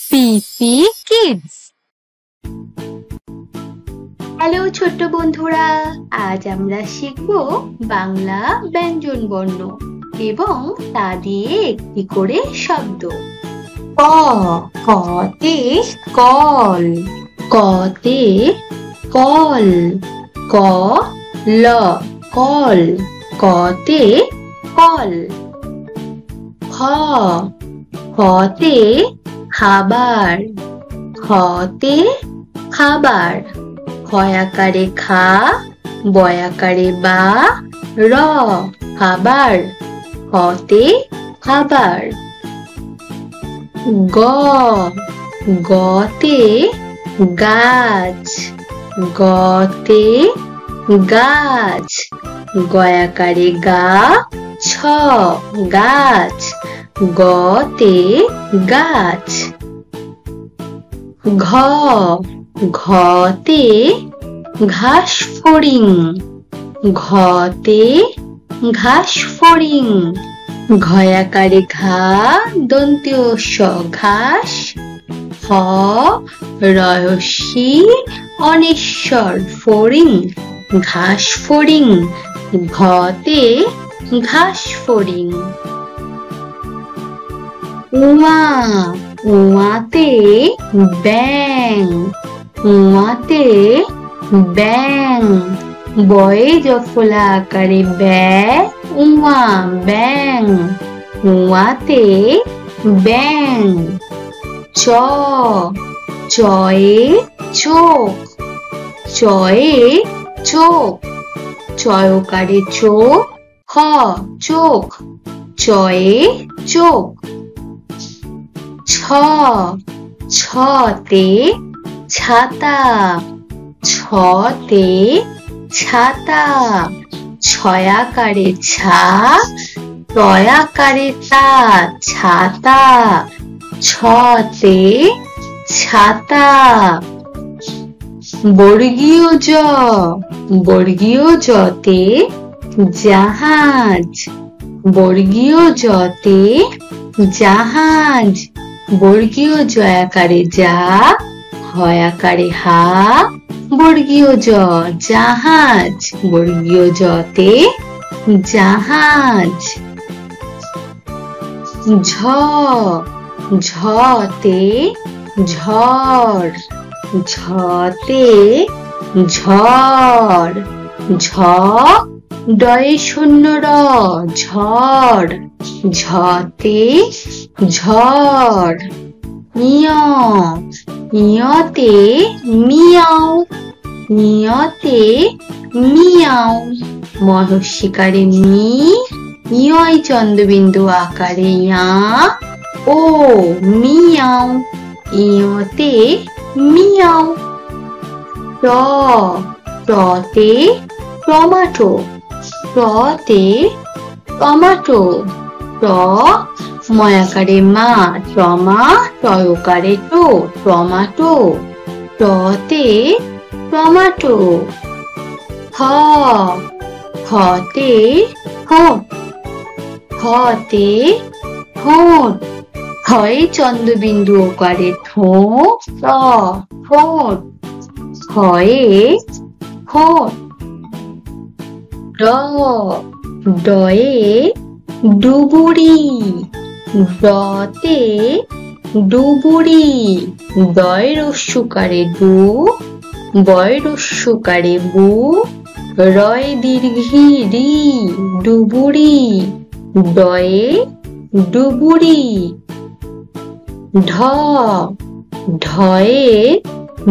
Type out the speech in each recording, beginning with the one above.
পিপি kids. Hello ছোট্ট বন্ধুরা, আজ আমরা শিখব বাংলা ব্যঞ্জন বর্ণ এবং তা দিয়ে একটি করে শব্দ। ক, কতে কল, কতে কল। ক, ল, কল, কতে কল। খ, খতে খাবার, খতে খাবার। খয়াকারে খা, বয়াকারে বা, র, খাবার, খতে খাবার। গ, গতে গাছ, গতে গাছ। গয়াকারে গা, ছ, গাছ, গতে গাছ। ঘ, ঘতে ঘাস ফড়িং, ঘতে ঘাস ফড়িং। ঘয়াকারে ঘা, দন্ত্য স, ঘাস। হ, রয়স্যি অনিশ্বর, ফড়িং, ঘাস ফড়িং। ঘতে ঘাস ফড়িং। উমা, উমাতে ব্যাং, উমাতে ব্যাং। বয়ে জফলা আকারে ব্যা, উমা, ব্যাং, উমাতে ব্যাং। চ, চয়ে চোখ, চয়ে চোখ। চয়কারে চোখ, খ, চোখ, চয়ে চোখ। ছ, ছতে ছাতা, ছতে ছাতা। ছয়াকারে ছা, তয়াকারে তা, ছাতা, ছতে ছাতা। বর্গীয় জ, বর্গীয় জতে জাহাজ, বর্গীয় জতে জাহাজ। বর্গীয় জয়াকারে যা, হয়াকারে হা, বর্গীয় জ, জাহাজ, বর্গীয় জতে জাহাজ। ঝ, ঝতে ঝড়, ঝতে ঝড়। ঝ, ডয়ে শূন্য র, ঝড়, ঝতে ঝড়। ইয়, ইয়তে মিয়াও, ইয়তে মিয়াও। মহর্ষিকারে মি, ইয় চন্দ্রবিন্দু আকারে ইয়া, ও, মিয়াও, ইয়তে মিয়াও। ট, টতে টমাটো, টতে টমাটো। ট, ময়াকারে মা, টমা, টয়কারে টো, টমাটো, টতে টমাটো। খ, খতে ঠোঁট, খতে ঠোঁট। ক্ষয়ে চন্দ্রবিন্দু ওকারে ঠো, ট, ঠোঁট, ক্ষয়ে ঠোঁট। ড, ডয়ে ডুবুরি, ডতে ডুবুরি। দয় রস্যুকারে ডু, বয় রস্যুকারে বু, রয় দীর্ঘি রি, ডুবুরি, ডয়ে ডুবুরি। ঢ, ঢয়ে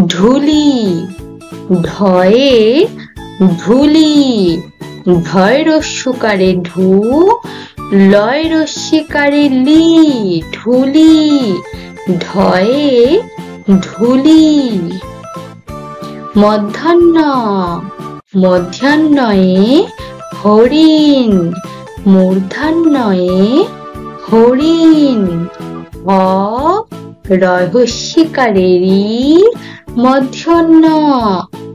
ঢুলি, ঢয়ে ঢুলি। ঢয় রস্যুকারে ঢু, লয় রস্যিকারে লি, ঢুলি, ঢয়ে ঢুলি। মধ্যাহ্ন, মধ্যাহ্নয়ে হরিণ, মূর্ধান্যয়ে হরিণ। হ, রহস্যিকারে রি, মধ্যাহ্ন,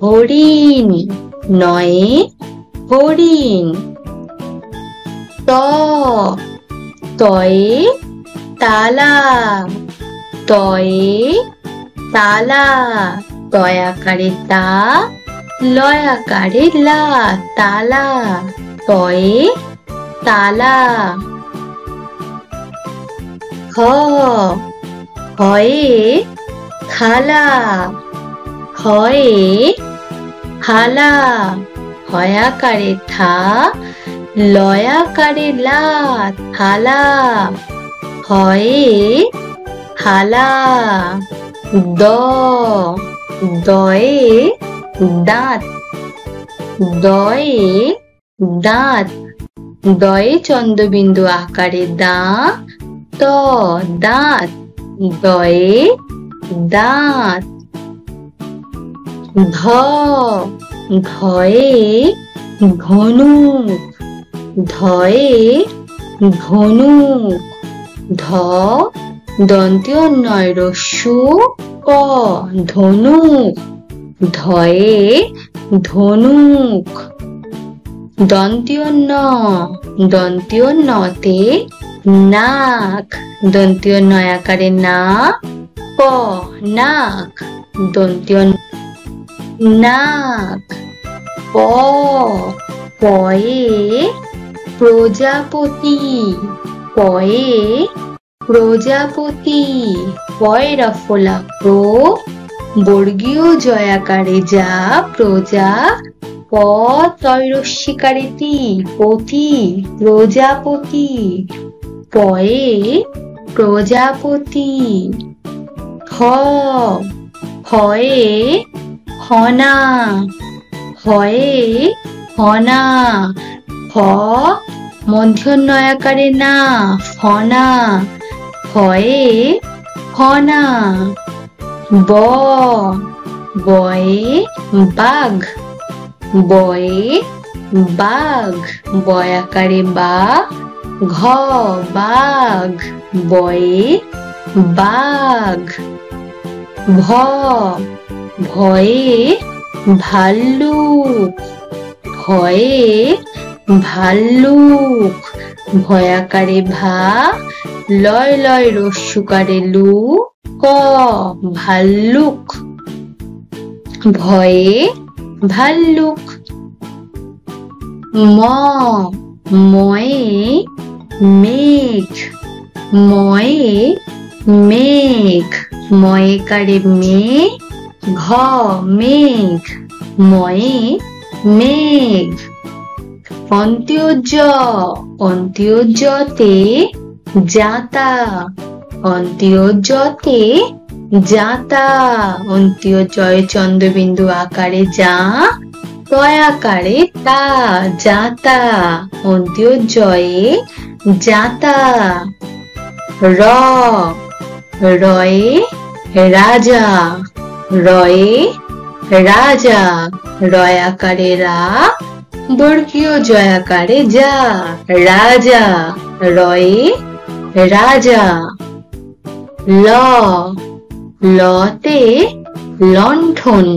হরিণ, নয়ে হরিণ। ত, তয়ে তালা, তয়ে তালা, তয়াকারে তা, লয়াকারে লা, তালা, তয়ে তালা। হ, হয়ে থালা, হয়ে থালা, হয়াকারে থা, লয়াকারে লা, থালা, হয়ে থালা। দ, দয়ে দাঁত, দয়ে দাঁত, দয়ে চন্দ্রবিন্দু আকারে দা, ত, দাঁত, দয়ে দাঁত। ধ, ধয়ে ধনুক, ধয়ে ধনুক, ধ, দন্ত্য নয় রস্যু ক, ধনুক, ধয়ে ধনুক। দন্ত্য ন, দন্ত্য নতে নাক, দন্ত্য নয়াকারে না, ক, নাক, দন্ত্য নাক। প, পয়ে প্রজাপতি, পয়ে প্রজাপতি, পয়ের ফলা প্র, বর্গীয় জয়াকারে যা, প্রজা, প, তৈরস্বীকারে তি, পতি, প্রজাপতি, পয়ে প্রজাপতি। হ, হয়ে হনা, হয়ে হনা, হ, মধ্যন্নয়াকারে না, ফনা, হয়ে ফনা। ব, বয়ে বাঘ, বয়ে বাঘ, বয়াকারে বা, ঘ, বাঘ, বয়ে বাঘ। ভ, ভয়ে ভাল্লুক, ভয়ে ভাল্লুক, ভয়াকারে ভা, লয় লয় রস্যুকারে লু, ক, ভাল্লুক, ভয়ে ভাল্লুক। ম, ময়ে মেঘ, ময়ে মেঘ, ময়েকারে মে, ঘ, মেঘ, ময়ে মেঘ। অন্ত্যোজ, অন্ত্যোজতে জাতা, অন্ত্যোজতে জাতা, অন্ত্যোজয় চন্দ্রবিন্দু আকারে যা, তয়াকারে তা, জাতা, অন্ত্যোজয়ে জাতা। র, রয়ে রাজা, রয়ে রাজা, রয়াকারে রা, বর্গীয় জয়াকারে যা, রাজা, রয়ে রাজা। ল, লতে লণ্ঠন,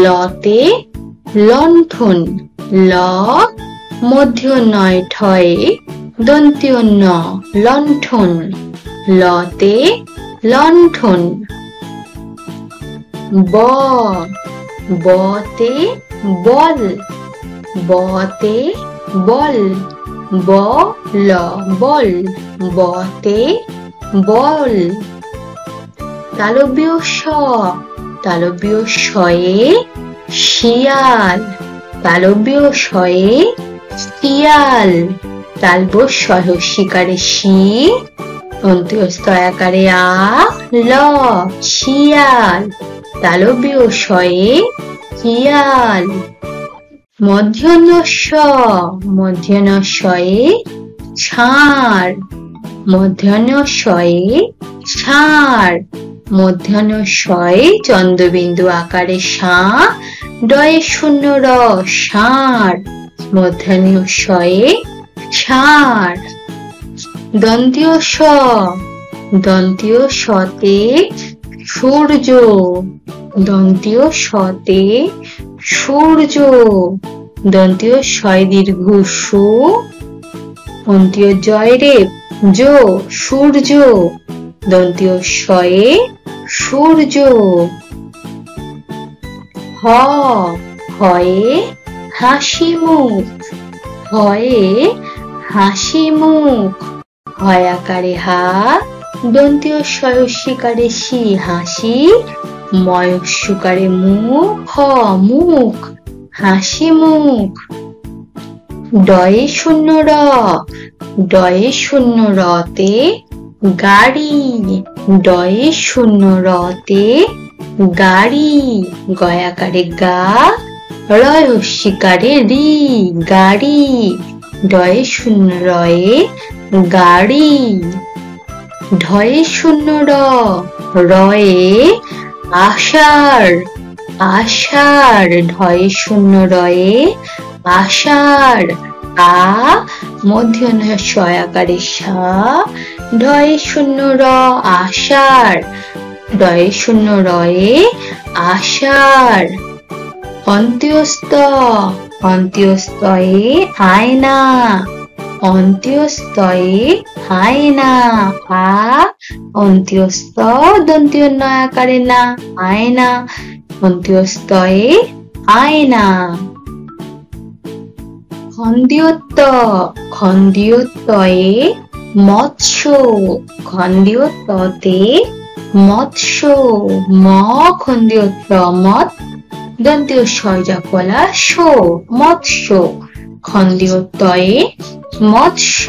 লতে লণ্ঠন, ল, মধ্য নয় ঠয়ে দন্ত্য ন, লণ্ঠন, লতে লণ্ঠন। ব, বতে বল, বতে বল, ব, ল, বল, বতে বল। তালব্য স, তালব্য শয়ে শিয়াল, তালব্য শয়ে শিয়াল, তালব্য সহস্যিকারে শি, অন্ত্যস্তয়াকারে আ, ল, শিয়াল, তালব্য শয়ে শিয়াল। মধ্যাহ্ন স, মধ্যাহ্ন শয়ে ষাঁড়, মধ্যাহ্ন শয়ে ষাঁড়, মধ্যাহ্ন শয়ে চন্দ্রবিন্দু আকারে সা, ডয়ে শূন্য র, ষাঁড়, মধ্যাহ্ন শয়ে ষাঁড়। দন্ত্য স, দন্ত্য সতে সূর্য, দন্ত্য সতে সূর্য, দন্ত্য শয় দীর্ঘ সু, অন্ত্য জয় রে যো, সূর্য, দন্তীয় শয়ে সূর্য। হ হয়ে হাসি মুখ, হয়ে হাসি মুখ। হয়াকারে হা, দন্তীয় শয়স্যিকারে সি হাসি, ময়স্যকারে মুখ হ মুখ, হাসি মুখ। ডয়ে শূন্য র, ডয়ে শূন্য রতে গাড়ি, ডয়ে শূন্য রতে গাড়ি। গয়াকারে গা, রয়স্যিকারে রি গাড়ি, ডয়ে শূন্য রয়ে গাড়ি। ঢয়ে শূন্য র, রয়ে আষাঢ়, আষাঢ়। ঢয়ে শূন্য রয়ে আষাঢ়। আ মূর্ধন্য ষ আকারে সা, ঢয়ে শূন্য র আষাঢ়, ডয়ে শূন্য রয়ে আষাঢ়। অন্ত্যস্ত, অন্ত্যস্তয়ে আয়না, অন্ত্যস্তয়ে আয়না। আ অন্ত্যস্ত দন্তীয় নয় আকারে না, আয়না। অন্ত্যস্তয়ে আয়না। খন্দ্যোত, খন্দ্যোতয়ে মৎস্য, খন্দ্যোততে মৎস্য। ম খন্দ্যোত মৎ, দন্তীয় শয়জাফলা শো মৎস্য। খন্দ্যোতয়ে মৎস্য।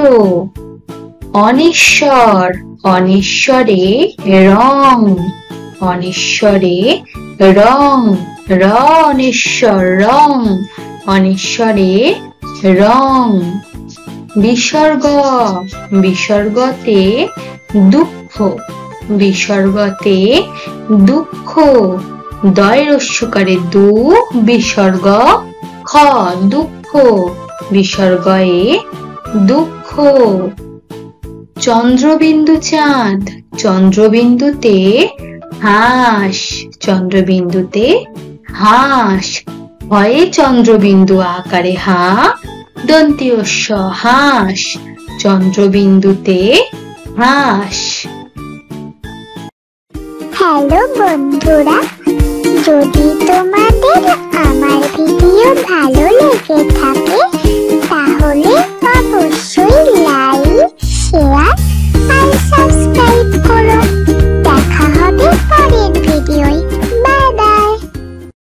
অনিশ্বর, অনিশ্বরে রং, অনিশ্বরে রং। র অনিশ্বর রং, অনিশ্বরে রং। বিসর্গ, বিসর্গতে দুঃখ, বিসর্গতে দুঃখ। দয় রস্যকারে দু, বিসর্গ খ দুঃখ, বিসর্গয়ে দুঃখ। চন্দ্রবিন্দু চাঁদ, চন্দ্রবিন্দুতে হাঁস, চন্দ্রবিন্দুতে হাঁস। হয়ে চন্দ্রবিন্দু আকারে হা, দন্তীয় স হাঁস, চন্দ্রবিন্দুতে হাঁস। হ্যালো বন্ধুরা, যদি তোমাদের আমার ভিডিও ভালো